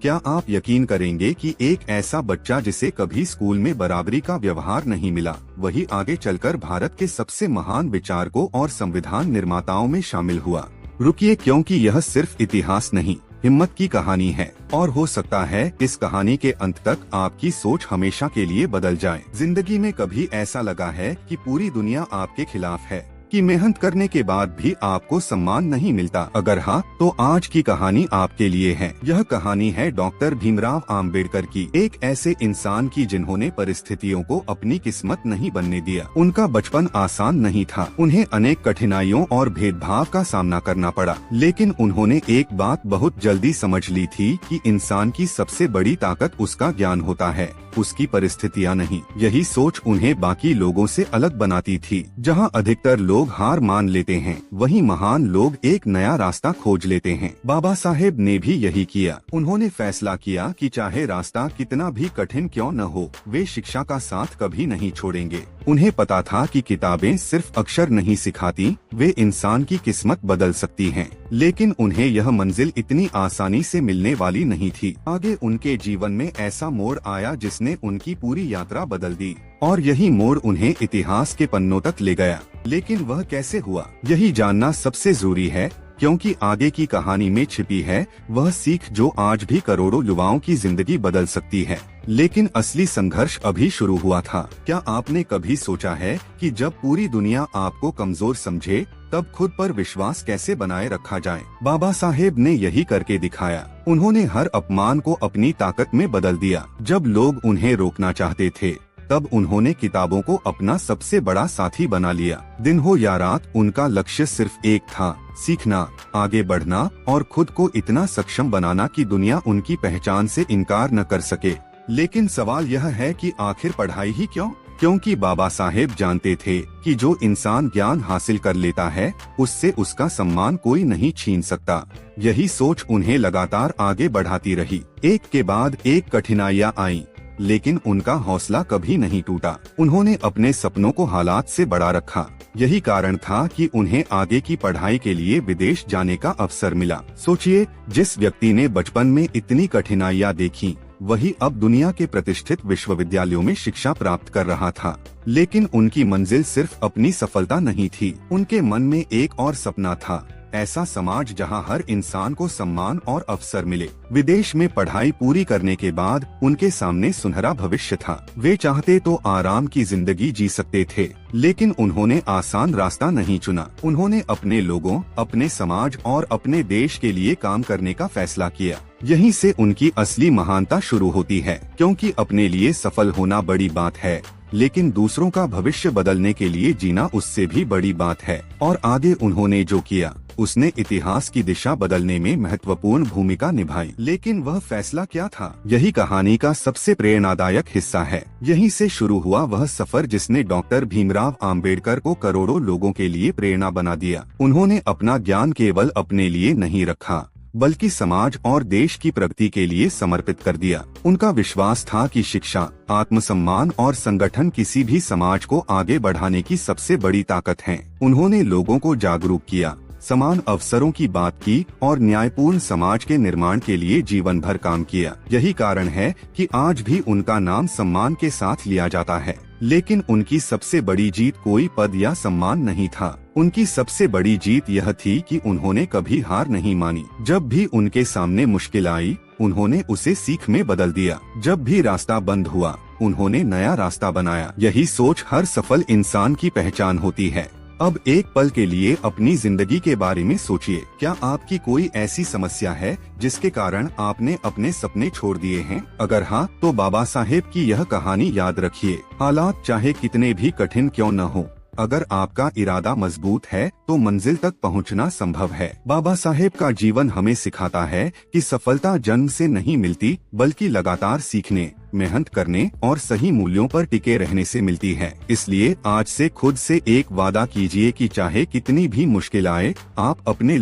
क्या आप यकीन करेंगे कि एक ऐसा बच्चा जिसे कभी स्कूल में बराबरी का व्यवहार नहीं मिला, वही आगे चलकर भारत के सबसे महान विचारकों और संविधान निर्माताओं में शामिल हुआ। रुकिए, क्योंकि यह सिर्फ इतिहास नहीं, हिम्मत की कहानी है और हो सकता है इस कहानी के अंत तक आपकी सोच हमेशा के लिए बदल जाए। जिंदगी में कभी ऐसा लगा है कि पूरी दुनिया आपके खिलाफ है, कि मेहनत करने के बाद भी आपको सम्मान नहीं मिलता? अगर हाँ, तो आज की कहानी आपके लिए है। यह कहानी है डॉक्टर भीमराव आम्बेडकर की, एक ऐसे इंसान की जिन्होंने परिस्थितियों को अपनी किस्मत नहीं बनने दिया। उनका बचपन आसान नहीं था, उन्हें अनेक कठिनाइयों और भेदभाव का सामना करना पड़ा, लेकिन उन्होंने एक बात बहुत जल्दी समझ ली थी कि इंसान की सबसे बड़ी ताकत उसका ज्ञान होता है, उसकी परिस्थितियाँ नहीं। यही सोच उन्हें बाकी लोगों से अलग बनाती थी। जहाँ अधिकतर लोग हार मान लेते हैं, वहीं महान लोग एक नया रास्ता खोज लेते हैं। बाबा साहेब ने भी यही किया। उन्होंने फैसला किया कि चाहे रास्ता कितना भी कठिन क्यों न हो, वे शिक्षा का साथ कभी नहीं छोड़ेंगे। उन्हें पता था कि किताबें सिर्फ अक्षर नहीं सिखाती, वे इंसान की किस्मत बदल सकती हैं। लेकिन उन्हें यह मंजिल इतनी आसानी से मिलने वाली नहीं थी। आगे उनके जीवन में ऐसा मोड़ आया जिसने उनकी पूरी यात्रा बदल दी, और यही मोड़ उन्हें इतिहास के पन्नों तक ले गया। लेकिन वह कैसे हुआ, यही जानना सबसे जरूरी है, क्योंकि आगे की कहानी में छिपी है वह सीख जो आज भी करोड़ों युवाओं की जिंदगी बदल सकती है। लेकिन असली संघर्ष अभी शुरू हुआ था। क्या आपने कभी सोचा है कि जब पूरी दुनिया आपको कमजोर समझे, तब खुद पर विश्वास कैसे बनाए रखा जाए? बाबा साहेब ने यही करके दिखाया। उन्होंने हर अपमान को अपनी ताकत में बदल दिया। जब लोग उन्हें रोकना चाहते थे, तब उन्होंने किताबों को अपना सबसे बड़ा साथी बना लिया। दिन हो या रात, उनका लक्ष्य सिर्फ एक था, सीखना, आगे बढ़ना और खुद को इतना सक्षम बनाना कि दुनिया उनकी पहचान से इनकार न कर सके। लेकिन सवाल यह है कि आखिर पढ़ाई ही क्यों? क्योंकि बाबा साहेब जानते थे कि जो इंसान ज्ञान हासिल कर लेता है, उससे उसका सम्मान कोई नहीं छीन सकता। यही सोच उन्हें लगातार आगे बढ़ाती रही। एक के बाद एक कठिनाइयाँ आईं, लेकिन उनका हौसला कभी नहीं टूटा। उन्होंने अपने सपनों को हालात से बड़ा रखा। यही कारण था कि उन्हें आगे की पढ़ाई के लिए विदेश जाने का अवसर मिला। सोचिए, जिस व्यक्ति ने बचपन में इतनी कठिनाइयां देखी, वही अब दुनिया के प्रतिष्ठित विश्वविद्यालयों में शिक्षा प्राप्त कर रहा था। लेकिन उनकी मंजिल सिर्फ अपनी सफलता नहीं थी, उनके मन में एक और सपना था, ऐसा समाज जहां हर इंसान को सम्मान और अवसर मिले। विदेश में पढ़ाई पूरी करने के बाद उनके सामने सुनहरा भविष्य था। वे चाहते तो आराम की जिंदगी जी सकते थे, लेकिन उन्होंने आसान रास्ता नहीं चुना। उन्होंने अपने लोगों, अपने समाज और अपने देश के लिए काम करने का फैसला किया। यहीं से उनकी असली महानता शुरू होती है, क्योंकि अपने लिए सफल होना बड़ी बात है, लेकिन दूसरों का भविष्य बदलने के लिए जीना उससे भी बड़ी बात है। और आगे उन्होंने जो किया, उसने इतिहास की दिशा बदलने में महत्वपूर्ण भूमिका निभाई। लेकिन वह फैसला क्या था, यही कहानी का सबसे प्रेरणादायक हिस्सा है। यहीं से शुरू हुआ वह सफर जिसने डॉक्टर भीमराव आम्बेडकर को करोड़ों लोगों के लिए प्रेरणा बना दिया। उन्होंने अपना ज्ञान केवल अपने लिए नहीं रखा, बल्कि समाज और देश की प्रगति के लिए समर्पित कर दिया। उनका विश्वास था कि शिक्षा, आत्मसम्मान और संगठन किसी भी समाज को आगे बढ़ाने की सबसे बड़ी ताकत है। उन्होंने लोगों को जागरूक किया, समान अवसरों की बात की और न्यायपूर्ण समाज के निर्माण के लिए जीवन भर काम किया। यही कारण है कि आज भी उनका नाम सम्मान के साथ लिया जाता है। लेकिन उनकी सबसे बड़ी जीत कोई पद या सम्मान नहीं था। उनकी सबसे बड़ी जीत यह थी कि उन्होंने कभी हार नहीं मानी। जब भी उनके सामने मुश्किल आई, उन्होंने उसे सीख में बदल दिया। जब भी रास्ता बंद हुआ, उन्होंने नया रास्ता बनाया। यही सोच हर सफल इंसान की पहचान होती है। अब एक पल के लिए अपनी जिंदगी के बारे में सोचिए। क्या आपकी कोई ऐसी समस्या है जिसके कारण आपने अपने सपने छोड़ दिए हैं? अगर हाँ, तो बाबा साहेब की यह कहानी याद रखिए। हालात चाहे कितने भी कठिन क्यों न हो, अगर आपका इरादा मजबूत है तो मंजिल तक पहुंचना संभव है। बाबा साहेब का जीवन हमें सिखाता है कि सफलता जन्म से नहीं मिलती, बल्कि लगातार सीखने, मेहनत करने और सही मूल्यों पर टिके रहने से मिलती है। इसलिए आज से खुद से एक वादा कीजिए कि चाहे कितनी भी मुश्किल आए, आप अपने